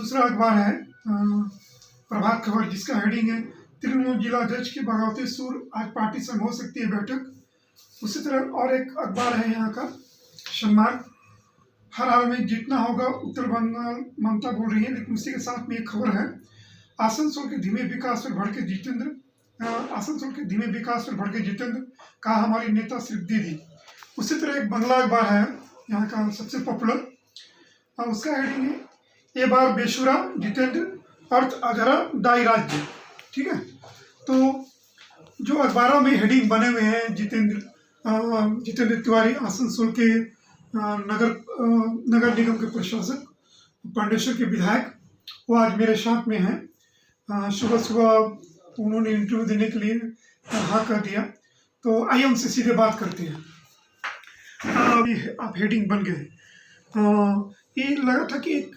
दूसरा अखबार है प्रभात खबर, जिसका हेडिंग है तृणमूल जिला अध्यक्ष की बगावती सुर, आज पार्टी संग हो सकती है बैठक। उसी तरह और एक अखबार है यहाँ का सम्मान, हर हाल में जीतना होगा उत्तर बंगाल, ममता बोल रही है। लेकिन उसी के साथ में एक खबर है आसनसोल के धीमे विकास पर भड़के जितेंद्र, आसनसोल के धीमे विकास पर भड़के जितेंद्र, कहा हमारी नेता सिर्फ दीदी। उसी तरह एक बंगला अखबार है यहाँ का सबसे पॉपुलर, उसका हेडिंग है ये बार बेशुरा जितेंद्र, अर्थ अधरा दाई राज्य। ठीक है, तो जो अखबारों में हेडिंग बने हुए हैं जितेंद्र तिवारी आसनसोल के नगर निगम के प्रशासक, पांडेश्वर के विधायक, वो आज मेरे साथ में हैं। सुबह सुबह उन्होंने इंटरव्यू देने के लिए हाँ कर दिया, तो आइए उनसे सीधे बात करते हैं। आप हेडिंग बन गए, ये लगा था कि एक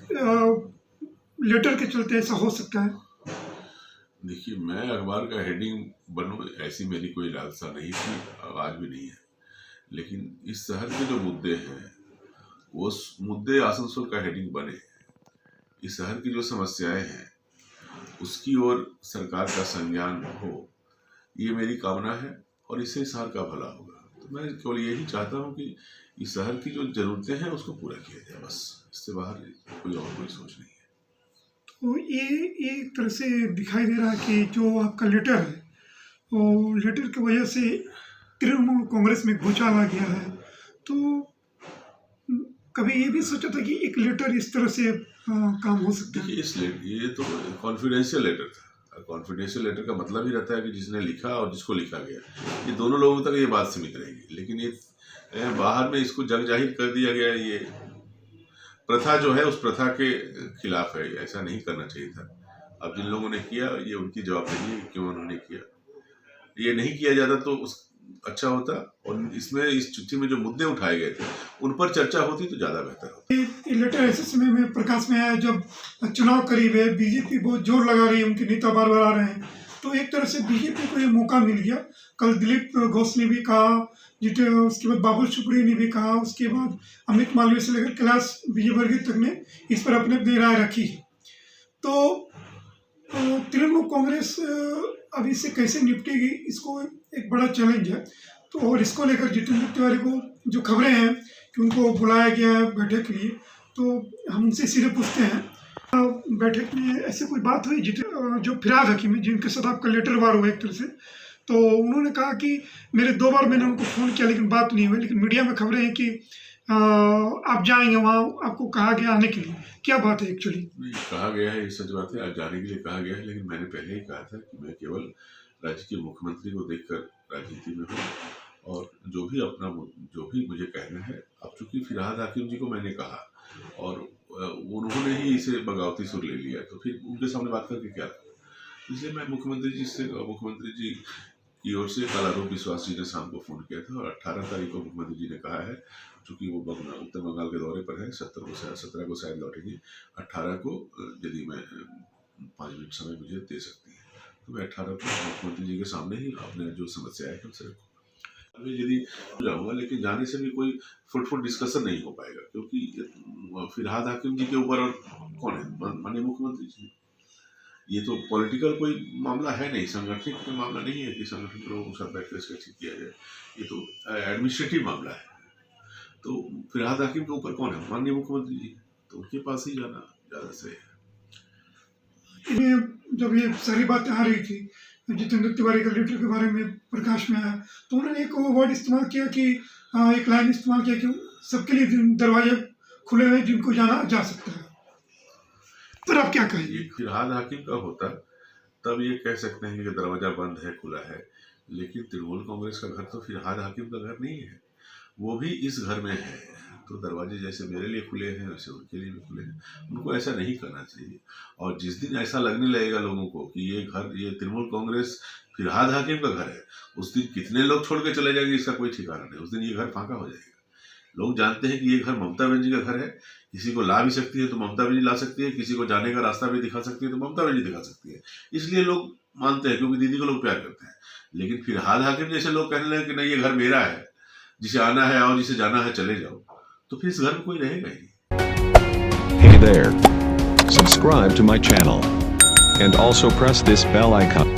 लेटर के चलते ऐसा हो सकता है। देखिए, मैं अखबार का हेडिंग बनूं ऐसी मेरी कोई लालसा नहीं थी, आज भी नहीं है। लेकिन इस शहर के जो मुद्दे हैं वो मुद्दे आसनसोल का हेडिंग बने। इस शहर की जो समस्याएं हैं उसकी ओर सरकार का संज्ञान हो, ये मेरी कामना है और इससे शहर का भला होगा। तो मैं केवल यही चाहता हूँ कि इस शहर की जो जरूरतें हैं उसको पूरा किया जाए, बस। इससे बाहर कोई सोच नहीं है। तो ये एक तरह से दिखाई दे रहा है कि जो आपका लेटर है वो लेटर की वजह से तृणमूल कांग्रेस में घुचाल आ गया है। तो कभी ये भी सोचा था कि एक लेटर इस तरह से काम हो सकता है? ये तो कॉन्फिडेंशियल लेटर था। कॉन्फिडेंशियल लेटर का मतलब ही रहता है कि जिसने लिखा और जिसको लिखा गया, ये दोनों लोगों तक ये बात सीमित रहेगी। लेकिन ये बाहर में इसको जग जाहिर कर दिया गया। ये प्रथा जो है उस प्रथा के खिलाफ है, ऐसा नहीं करना चाहिए था। अब जिन लोगों ने किया ये उनकी जवाबदेही है क्यों उन्होंने किया। ये नहीं किया जाता तो अच्छा होता, और इसमें इस चिट्ठी में जो मुद्दे उठाए गए थे उन पर चर्चा होती तो ज्यादा बेहतर होता। ये लेटर ऐसे समय में प्रकाश में आया जब चुनाव करीब है, बीजेपी बहुत जोर लगा रही है, उनके नेता बार बार आ रहे हैं, तो एक तरह से बीजेपी को ये मौका मिल गया। कल दिलीप घोष ने भी कहा, उसके बाद बाबुल सुप्रियो ने भी कहा, उसके बाद अमित मालवीय से लेकर कैलाश विजयवर्गीय तक ने इस पर अपनी राय रखी। तो तृणमूल कांग्रेस अब इससे कैसे निपटेगी, इसको एक बड़ा चैलेंज है। तो और इसको लेकर जितेंद्र तिवारी को जो खबरें हैं कि उनको बुलाया गया है बैठक के लिए, तो हम उनसे सीधे पूछते हैं बैठक में ऐसे कोई बात हुई जो फिराद हकीम है जिनके साथ आपका लेटर वार हुआ एक तरह से, तो उन्होंने कहा कि मैंने 2 बार मैंने उनको फ़ोन किया लेकिन बात नहीं हुई। लेकिन मीडिया में खबरें हैं कि आप जाएंगे वहाँ, आपको कहा गया आने के लिए, क्या बात है एक्चुअली? कहा गया है, ये सच बात है, आज जाने के लिए कहा गया है। लेकिन मैंने पहले ही कहा था कि मैं केवल राज्य के मुख्यमंत्री को देखकर राजनीति में हूँ, और जो भी मुझे कहना है। अब चूंकि फिरहाद हाकिम जी को मैंने कहा और उन्होंने ही इसे बगावती सुर ले लिया, तो फिर उनके सामने बात करके क्या था। इसलिए मैं मुख्यमंत्री जी की ओर से कल आरोप विश्वास जी ने शाम को फ़ोन किया था, और 18 तारीख को मुख्यमंत्री जी ने कहा है, चूँकि वो उत्तर बंगाल के दौरे पर है, 17 को शायद लौटेगी, 18 को यदि मैं 5 मिनट समय मुझे दे सकती है तो मैं 18 को मुख्यमंत्री जी के सामने ही अपने जो समस्या है उनसे रखूँगा। अभी यदि जाऊँगा, लेकिन जाने से भी कोई फ्रूटफुल डिस्कशन नहीं हो पाएगा, क्योंकि फिरहाद हाकिम जी के ऊपर और कौन है, माननीय मुख्यमंत्री जी। ये तो पॉलिटिकल कोई मामला है नहीं, संगठनिक कोई मामला नहीं है कि संगठन के लोगों के साथ बैठकर इसका ठीक किया जाए। ये तो एडमिनिस्ट्रेटिव मामला है। तो फिरहाद हाकिम के ऊपर कौन है, माननीय मुख्यमंत्री जी, तो उनके पास ही जाना ज़्यादा सही है। जब ये सारी बातें आ रही थी, जितेंद्र तिवारी का लेटर के बारे में प्रकाश में आया, तो उन्होंने एक वर्ड इस्तेमाल किया कि एक लाइन इस्तेमाल किया कि सबके लिए दरवाजे खुले हुए, जिनको जाना जा सकता है। पर आप क्या कहेंगे? फिरहाद हाकिम का होता तब ये कह सकते हैं कि दरवाजा बंद है, खुला है, लेकिन तृणमूल कांग्रेस का घर तो फिरहाद हाकिम का घर नहीं है, वो भी इस घर में है। तो दरवाजे जैसे मेरे लिए खुले हैं वैसे उनके लिए भी खुले हैं। उनको ऐसा नहीं करना चाहिए। और जिस दिन ऐसा लगने लगेगा लोगों को कि ये तृणमूल कांग्रेस फिरहाद हाकिम का घर है, उस दिन कितने लोग छोड़ के चले जाएंगे इसका कोई ठिकाना नहीं। उस दिन ये घर फांका हो जाएगा। लोग जानते हैं कि ये घर ममता बनर्जी का घर है, किसी को ला भी सकती है तो ममता बनर्जी ला सकती है, किसी को जाने का रास्ता भी दिखा सकती है तो ममता बनर्जी दिखा सकती है। इसलिए लोग मानते हैं, क्योंकि दीदी को लोग प्यार करते हैं। लेकिन फिरहाद हाकिम जैसे लोग कहने लगे कि नहीं ये घर मेरा है, जिसे आना है आओ, जिसे जाना है चले जाओ, तो फिर इस घर में कोई रहेगा ही नहीं। Hey there. subscribe to my channel and also press this bell icon.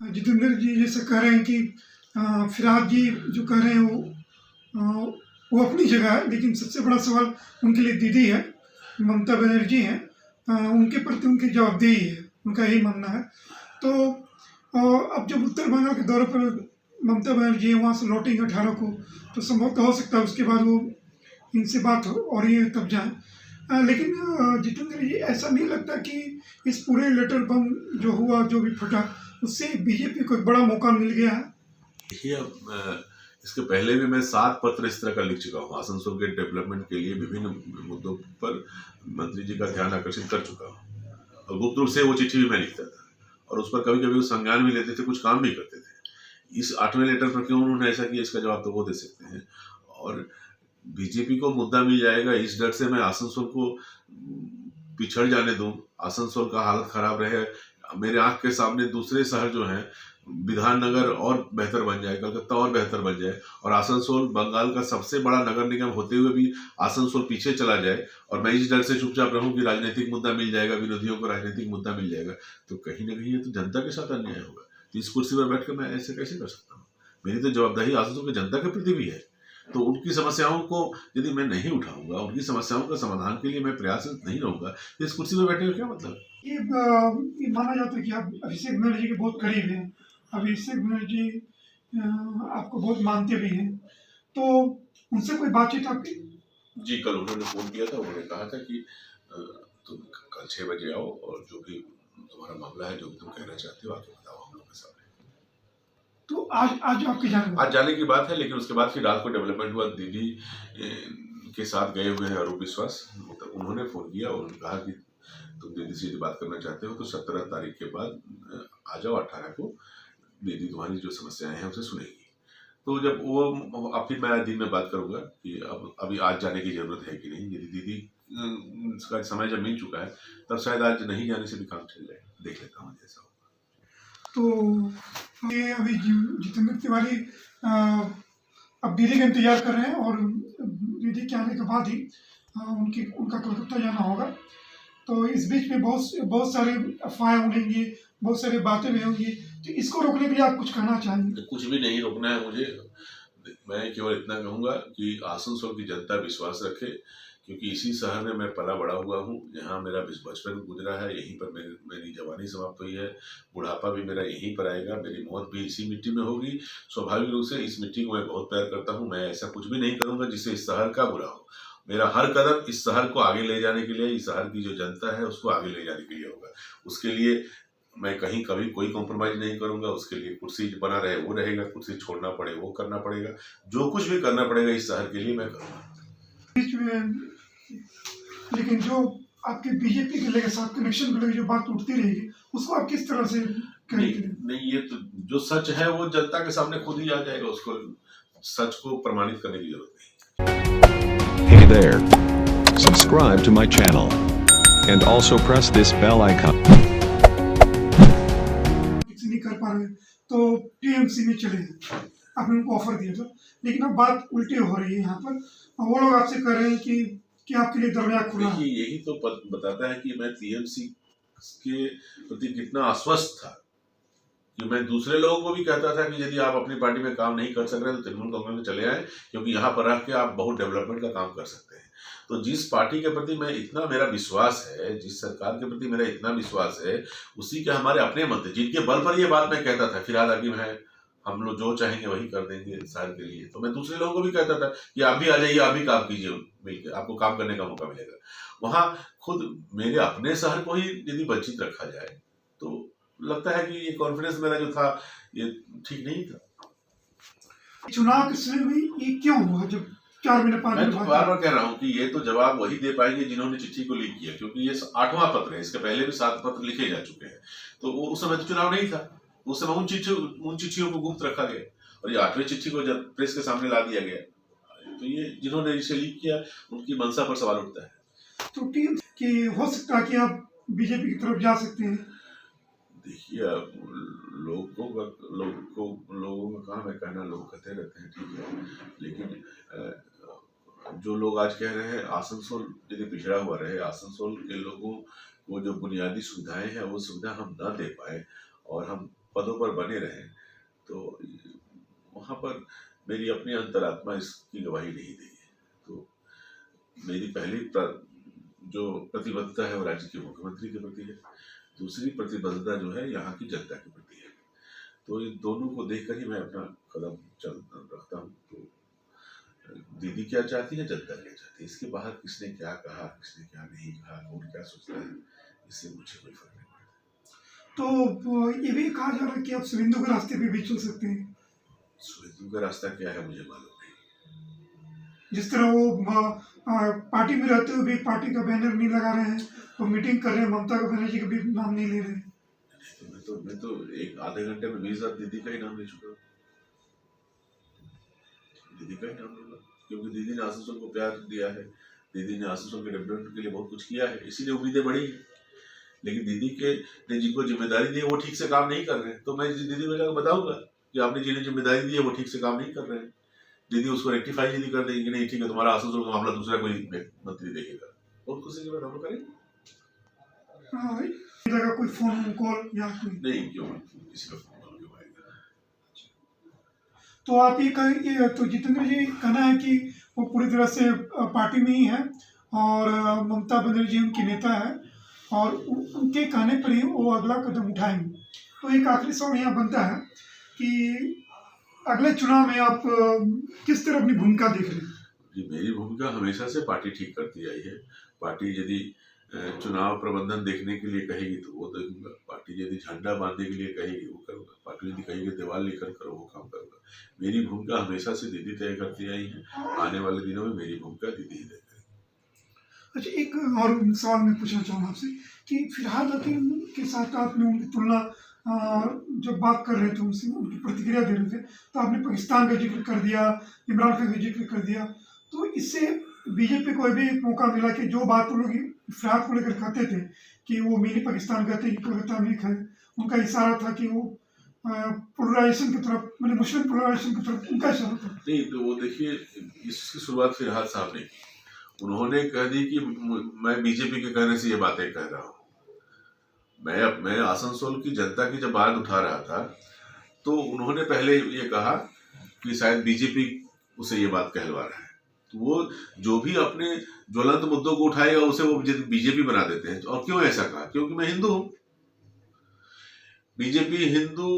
Jitendra जी जैसे कह रहे हैं कि फिराद जी जो कह रहे हैं वो अपनी जगह है, लेकिन सबसे बड़ा सवाल उनके लिए दीदी है, ममता बनर्जी हैं, उनके प्रति उनकी जवाबदेही है, उनका यही मानना है। तो अब जब उत्तर बंगाल के दौरे पर ममता बनर्जी वहाँ से लौटेंगे 18 को, तो संभवतः हो सकता है उसके बाद वो इनसे बात हो रही है तब जाए। लेकिन जितेंद्र जी ऐसा नहीं लगता कि इस पूरे लेटर बम जो हुआ, जो भी फटा, उससे बीजेपी को एक बड़ा मौका मिल गया है? देखिए, अब इसके पहले भी मैं 7 पत्र इस तरह का लिख चुका हूँ। आसनसोल के डेवलपमेंट के लिए विभिन्न मुद्दों पर मंत्री जी का ध्यान आकर्षित कर चुका हूँ, और गुप्त रूप से वो चिट्ठी भी मैं लिखता था, और उस पर कभी कभी वो संज्ञान भी लेते थे, कुछ काम भी करते थे। इस 8वें लेटर पर क्यों उन्होंने ऐसा किया, इसका जवाब तो वो दे सकते हैं। और बीजेपी को मुद्दा मिल जाएगा, इस डर से मैं आसनसोल को पिछड़ जाने दूं, आसनसोल का हालत खराब रहे, मेरे आंख के सामने दूसरे शहर जो हैं, विधाननगर और बेहतर बन जाए, कलकत्ता और बेहतर बन जाए, और आसनसोल बंगाल का सबसे बड़ा नगर निगम होते हुए भी आसनसोल पीछे चला जाए, और मैं इस डर से चुपचाप रहूं कि राजनीतिक मुद्दा मिल जाएगा, विरोधियों को राजनीतिक मुद्दा मिल जाएगा, तो कहीं ना कहीं ये तो जनता के साथ अन्याय होगा। तो इस कुर्सी पर बैठकर मैं ऐसे कैसे कर सकता हूँ? मेरी तो जवाबदारी आसनसोल की जनता के प्रति भी है। तो उनकी समस्याओं को यदि मैं नहीं उठाऊंगा, उनकी समस्याओं का समाधान के लिए मैं प्रयासरत नहीं रहूंगा, तो इस कुर्सी पर बैठने का क्या मतलब? ये माना जाता है कि आप अभिषेक बनर्जी के बहुत करीब हैं, अभिषेक बनर्जी आपको बहुत मानते भी हैं, तो उनसे कोई बातचीत आपकी? जी, कल उन्होंने फोन किया था, उन्होंने कहा था कि तुम कल 6 बजे आओ, और जो भी तुम्हारा मामला है, जो भी तुम कहना चाहते हो, आके बताओ हम लोग के सामने। तो आज आपके आज जाने की बात है, लेकिन उसके बाद फिर रात को डेवलपमेंट हुआ। दीदी के साथ गए हुए हैं अरूप विश्वास, मतलब उन्होंने फोन किया और उन्होंने कहा कि तुम दीदी से यदि बात करना चाहते हो तो 17 तारीख के बाद आ जाओ, 18 को दीदी तुम्हारी जो समस्याएं हैं उसे सुनेगी। तो जब वो, अब फिर मैं दिन में बात करूंगा कि अब अभी आज जाने की जरूरत है कि नहीं। यदि दीदी का समय जब मिल चुका है, तब शायद आज नहीं जाने से भी काम चल जाए, देख लेता हूँ जैसा। तो ये अभी जितेंद्र तिवारी अब दीदी का इंतजार कर रहे हैं, और दीदी के आने के बाद ही उनका कलकत्ता जाना होगा। तो इस बीच में बहुत सारे अफवाहें उड़ेंगी, बहुत सारी बातें भी होंगी, तो इसको रोकने के लिए आप कुछ कहना चाहेंगे? कुछ भी नहीं रोकना है मुझे। मैं केवल इतना कहूँगा कि आसनसोल की जनता विश्वास रखे, क्योंकि इसी शहर में मैं पला बड़ा हुआ हूँ, यहाँ मेरा बचपन गुजरा है, यहीं पर मेरी जवानी समाप्त हुई है, बुढ़ापा भी मेरा यहीं पर आएगा, मेरी मौत भी इसी मिट्टी में होगी। स्वाभाविक रूप से इस मिट्टी को मैं बहुत प्यार करता हूँ। मैं ऐसा कुछ भी नहीं करूँगा जिससे इस शहर का बुरा हो। मेरा हर कदम इस शहर को आगे ले जाने के लिए, इस शहर की जो जनता है उसको आगे ले जाने के लिए होगा। उसके लिए मैं कहीं कभी कोई कॉम्प्रोमाइज नहीं करूंगा। उसके लिए कुर्सी बना रहे वो रहेगा, कुर्सी छोड़ना पड़े वो करना पड़ेगा, जो कुछ भी करना पड़ेगा इस शहर के लिए मैं करूँगा। बीच में लेकिन जो आपके बीजेपी के लेकर साथ कनेक्शन को लेकर जो बात उठती रहेगी, उसको आप किस तरह से करेंगे? नहीं, ये तो जो सच है वो जनता के सामने खुद ही आ जाएगा, उसको सच को प्रमाणित करने की जरूरत नहीं। Hey there, subscribe to my channel and also press this bell icon. नहीं कर पा रहे तो टीएमसी में चले गए, आपने उनको ऑफर दिया था, लेकिन अब बात उल्टी हो रही है। यहाँ पर वो लोग आपसे कह रहे हैं कि आपके लिए दरवाजा खुला है। यही तो बताता है कि मैं टीएमसी के प्रति कितना आश्वस्त था, कि मैं दूसरे लोगों को भी कहता था कि यदि आप अपनी पार्टी में काम नहीं कर सक रहे तो तृणमूल कांग्रेस में चले आए, क्योंकि यहाँ पर रह के आप बहुत डेवलपमेंट का काम कर सकते हैं। तो जिस पार्टी के प्रति मैं इतना मेरा विश्वास है, जिस सरकार के प्रति मेरा इतना विश्वास है, उसी के हमारे अपने मंत्री जिनके बल पर ये बात मैं कहता था, फिलहाल आगे हम लोग जो चाहेंगे वही कर देंगे शहर के लिए। तो मैं दूसरे लोगों को भी कहता था कि आप भी आ जाइए, आप भी काम कीजिए, मिलकर आपको काम करने का मौका मिलेगा। वहाँ खुद मेरे अपने शहर को ही यदि वंचित रखा जाए तो लगता है कि ये कॉन्फिडेंस मेरा जो था ये ठीक नहीं था। चुनाव के समय में ये क्यों हुआ, जब 4 महीने 5 मैं तो बार बार कह रहा हूँ कि ये तो जवाब वही दे पाएंगे जिन्होंने चिट्ठी को लीक किया, क्योंकि ये 8वां पत्र है, इसके पहले भी 7 पत्र लिखे जा चुके हैं। तो वो उस समय तो चुनाव नहीं था, उस समय उन चिट्ठियों को गुप्त रखा गया, और ये 8वीं चिट्ठी को जब प्रेस के सामने ला दिया गया, तो ये जिन्होंने इसे लीक किया उनकी मंशा पर सवाल उठता है। तो टीम की हो सकता है कि आप बीजेपी की तरफ जा सकते हैं। देखिए, लोगों का कहा मैं कहना, लोग कहते रहते हैं, ठीक है, लेकिन जो लोग आज कह रहे हैं आसनसोल यदि पिछड़ा हुआ रहे, आसनसोल के लोगों को जो बुनियादी सुविधाएं हैं वो सुविधा हम न दे पाए और हम पदों पर बने रहें, तो वहाँ पर मेरी अपनी अंतरात्मा इसकी गवाही नहीं देगी। तो मेरी पहली जो प्रतिबद्धता है वो राज्य के मुख्यमंत्री के प्रति है, दूसरी प्रतिबद्धता जो है यहाँ की जनता के प्रति है। तो इन दोनों को देखकर ही मैं अपना कदम रखता हूँ। तो दीदी क्या चाहती है, जनता क्या चाहती है, इसके बाहर किसने क्या कहा, किसने क्या नहीं कहा, कौन क्या सोचता है, इससे मुझे कोई फर्क नहीं पड़ता। तो ये भी कहा जा रहा है कि आप शुभेंदु के रास्ते पे भी चल सकते हैं। शुभेंदु का रास्ता क्या है मुझे मालूम नहीं। जिस तरह वो पार्टी में रहते हुए भी पार्टी का बैनर नहीं लगा रहे हैं, वो मीटिंग कर रहे हैं, ममता बनर्जी का भी नाम नहीं ले रहे हैं। मैं तो एक आधे घंटे में 20,000 दीदी का ही नाम ले चुका, दीदी का ही नाम लूंगा, क्योंकि दीदी ने आसनसोल को प्यार दिया है, दीदी ने आसनसोल के डेवलपमेंट के लिए बहुत कुछ किया है, इसीलिए उम्मीदें बढ़ी है। लेकिन दीदी के ने जिनको जिम्मेदारी दी है वो ठीक से काम नहीं कर रहे हैं, तो मैं दीदी को जाकर बताऊंगा कि आपने जिन्हें जिम्मेदारी दी है वो ठीक से काम नहीं कर रहे हैं। दीदी उसको रेक्टिफाई यदि कर देगी कि नहीं ठीक है, तुम्हारा आसनसोल का मामला दूसरा कोई मंत्री देखेगा, बहुत खुशी के बाद हम लोग करेंगे। कोई फोन कॉल या कोई नहीं, क्यों किसी का फोन क्यों आएगा। तो आप ये तो जितेंद्र जी कहना है कि वो पूरी तरह से पार्टी में ही है और ममता बनर्जी उनकी नेता है और उनके कहने पर ही वो अगला कदम उठाएंगे। तो एक आखिरी सवाल यहाँ बनता है कि अगले चुनाव में आप किस तरह अपनी भूमिका देख रहे हैं? जी, मेरी भूमिका हमेशा से पार्टी ठीक करती आई है। पार्टी यदि चुनाव प्रबंधन देखने के लिए कहेगी तो वो देखूंगा, पार्टी यदि झंडा बांधने के लिए कहेगी वो करूँगा, पार्टी यदि कहेगी दीवार लेकर करो वो काम करूँगा। मेरी भूमिका हमेशा से दीदी तय करती आई है, आने वाले दिनों में मेरी भूमिका दीदी ही तय करेगी। अच्छा, एक और सवाल मैं पूछना चाहूँगा आपसे कि फिरहाद हकीम के साथ आपने उनकी तुलना जब बात कर रहे थे उनसे, उनकी प्रतिक्रिया दे रहे थे, तो आपने पाकिस्तान का जिक्र कर दिया, इमरान खान का जिक्र कर दिया। तो इससे बीजेपी को भी एक मौका मिला कि जो बात वो लोग फिरहाद को लेकर कहते थे कि वो मिनी पाकिस्तान कहते हैं, कोलकाता में है, उनका इशारा था कि वो पोलराइजेशन की तरफ, मतलब मुस्लिम पोलराइजेशन की तरफ उनका इशारा था। नहीं, तो वो देखिए इसकी शुरुआत फिरहाद साहब ने की। उन्होंने कह दी कि मैं बीजेपी के कहने से ये बातें कह रहा हूँ। मैं आसनसोल की जनता की जब बात उठा रहा था तो उन्होंने पहले ये कहा कि शायद बीजेपी उसे ये बात कहलवा रहा है। तो वो जो भी अपने ज्वलंत मुद्दों को उठाएगा उसे वो बीजेपी बना देते हैं। और क्यों ऐसा कहा? क्योंकि मैं हिंदू हूँ। बीजेपी हिंदू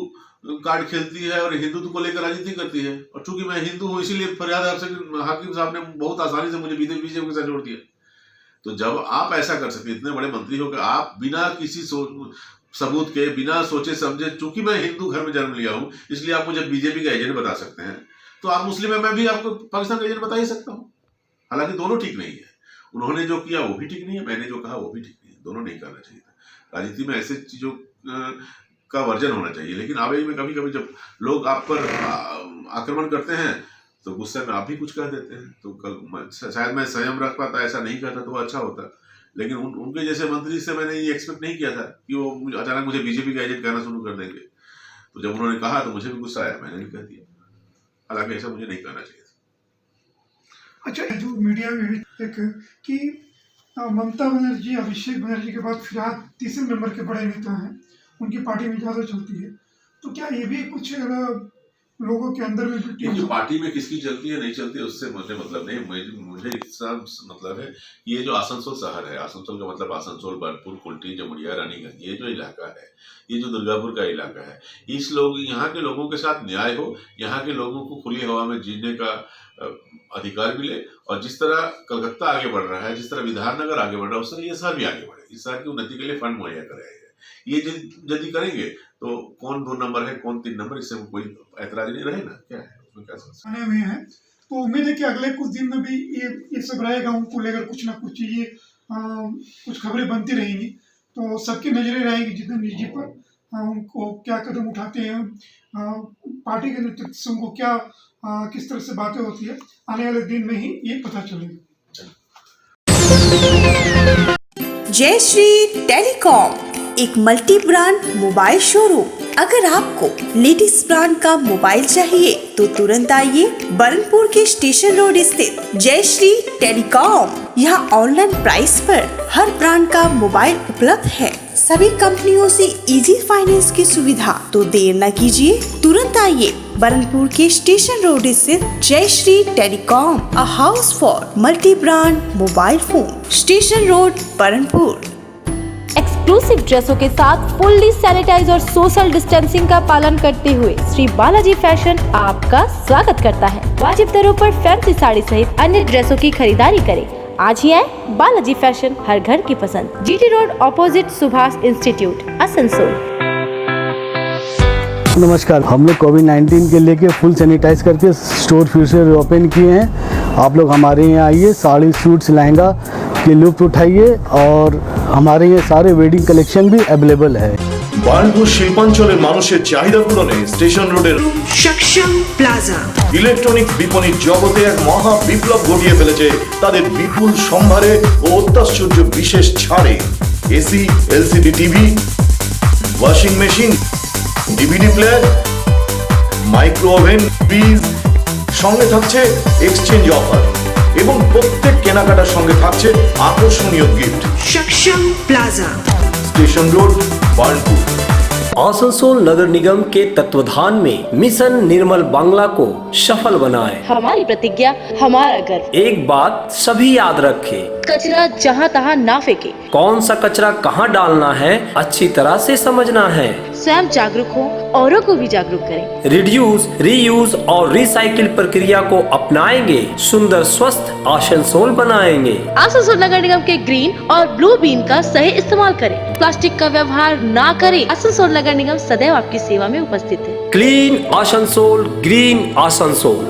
कार्ड खेलती है और हिंदुत्व को लेकर राजनीति करती है, और चूंकि मैं हिंदू हूँ इसीलिए फरियाद हाकिम साहब ने बहुत आसानी से मुझे बीजेपी के साथ जोड़ दिया। तो जब आप ऐसा कर सकते, इतने बड़े मंत्री हो कि आप बिना किसी सबूत के, बिना सोचे समझे, चूंकि मैं हिंदू घर में जन्म लिया हूँ इसलिए आप मुझे बीजेपी का एजेंट बता सकते हैं, तो आप मुस्लिम है, मैं भी आपको पाकिस्तान का एजेंट बता ही सकता हूँ। हालांकि दोनों ठीक नहीं है, उन्होंने जो किया वो भी ठीक नहीं है, मैंने जो कहा वो भी ठीक नहीं है, दोनों नहीं करना चाहिए था। राजनीति में ऐसे चीजों का वर्जन होना चाहिए। लेकिन आवेग में कभी कभी जब लोग आप पर आक्रमण करते हैं तो गुस्से में आप भी कुछ कह देते हैं। तो कल शायद मैं संयम रख पाता, ऐसा नहीं कहता तो वो अच्छा होता। लेकिन उनके जैसे मंत्री से मैंने ये एक्सपेक्ट नहीं किया था कि वो अचानक मुझे बीजेपी का एजेंट कहना शुरू कर देंगे। तो जब उन्होंने कहा तो मुझे भी गुस्सा आया, मैंने भी कह दिया, हालांकि ऐसा मुझे नहीं कहना चाहिए था। अच्छा, जो मीडिया में भी एक कि ममता बनर्जी, अभिषेक बनर्जी के बाद फिरहाद तीसरे नंबर के बड़े नेता हैं, उनकी पार्टी में ज़्यादा चलती है, तो क्या ये भी कुछ लोगों के अंदर में जो पार्टी में किसकी चलती है नहीं चलती है उससे मुझे मतलब नहीं। मुझे इसका मतलब है ये जो आसनसोल शहर है, आसनसोल का मतलब आसनसोल, बर्नपुर, कुल्टी, जमुड़िया, रानीगंज, ये जो इलाका है, ये जो दुर्गापुर का इलाका है, यहाँ के लोगों के साथ न्याय हो, यहाँ के लोगों को खुली हवा में जीने का अधिकार मिले, और जिस तरह कलकत्ता आगे बढ़ रहा है, जिस तरह विधाननगर आगे बढ़ रहा है, उस तरह ये शहर भी आगे बढ़े, इस शहर की उन्नति के लिए फंड मुहैया कराए। ये यदि करेंगे तो कौन 2 नंबर है, कौन 3 नंबर, इससे कोई ऐतराज नहीं रहे ना, क्या है उसमें, क्या समस्या हुए हैं। तो उम्मीद है कि अगले कुछ दिन में भी ये सब रहेगा, उनको लेकर कुछ ना कुछ चीजें, कुछ खबरें बनती रहेंगी, तो सबकी नजरें रहेंगी जितेंद्र जी पर, उनको क्या कदम उठाते हैं, पार्टी के नेतृत्व से उनको क्या किस तरह से बातें होती है, आने वाले दिन में ही ये पता चलेगा। जय श्री टेलीकॉम, एक मल्टी ब्रांड मोबाइल शोरूम अगर आपको लेटेस्ट ब्रांड का मोबाइल चाहिए तो तुरंत आइए बरनपुर के स्टेशन रोड स्थित जयश्री टेलीकॉम। यहाँ ऑनलाइन प्राइस पर हर ब्रांड का मोबाइल उपलब्ध है। सभी कंपनियों से इजी फाइनेंस की सुविधा। तो देर न कीजिए, तुरंत आइए बरनपुर के स्टेशन रोड स्थित Jayashree telecom, a house for multi brand mobile phone, station road Burnpur. Exclusive ड्रेसों के साथ फुल्ली सैनिटाइज और सोशल डिस्टेंसिंग का पालन करते हुए श्री बालाजी फैशन आपका स्वागत करता है। वाजिब दरों पर फैंसी साड़ी सहित अन्य ड्रेसों की खरीदारी करें। आज ही आए बालाजी फैशन, हर घर की पसंद। GT road opposite Subhash institute, Asansol. नमस्कार, हम लोग कोविड-19 के लेके फुल सैनिटाइज करके स्टोर फिर से ओपन किए हैं। आप लोग हमारे यहाँ आइए, साड़ी, सूट्स, लहंगा के लुत्फ उठाइए और हमारे यहाँ सारे वेडिंग कलेक्शन भी अवेलेबल है। বার্নপুর শিল্পাঞ্চলের মানুষের চাহিদা পূরণে স্টেশন রোডের সক্ষম প্লাজা ইলেকট্রনিক বিপণির জগতে এক মহা বিপ্লব ঘটিয়ে ফেলেছে তাদের বিপুল সম্ভারে ও অত্যাশ্চর্য বিশেষ ছাড়ে। AC, LCD TV, washing machine, DVD player, micro oven, fridge, সঙ্গে থাকছে এক্সচেঞ্জ অফার এবং প্রত্যেক কেনাকাটার সঙ্গে থাকছে আকর্ষণীয় গিফট। সক্ষম প্লাজা, स्टेशन रोड, बार्नपुर। आसनसोल नगर निगम के तत्वाधान में मिशन निर्मल बांग्ला को सफल बनाएं। हमारी प्रतिज्ञा, हमारा गर्व। एक बात सभी याद रखें, कचरा जहाँ तहाँ ना फेंके। कौन सा कचरा कहाँ डालना है अच्छी तरह से समझना है। स्वयं जागरूक हो, औरों को भी जागरूक करें। रिड्यूस, रीयूज और रिसाइकिल प्रक्रिया को अपनाएंगे, सुंदर स्वस्थ आसनसोल बनाएंगे। आसनसोल नगर निगम के ग्रीन और ब्लू बीन का सही इस्तेमाल करें। प्लास्टिक का व्यवहार ना करें। आसनसोल नगर निगम सदैव आपकी सेवा में उपस्थित है। Clean Asansol, green Asansol.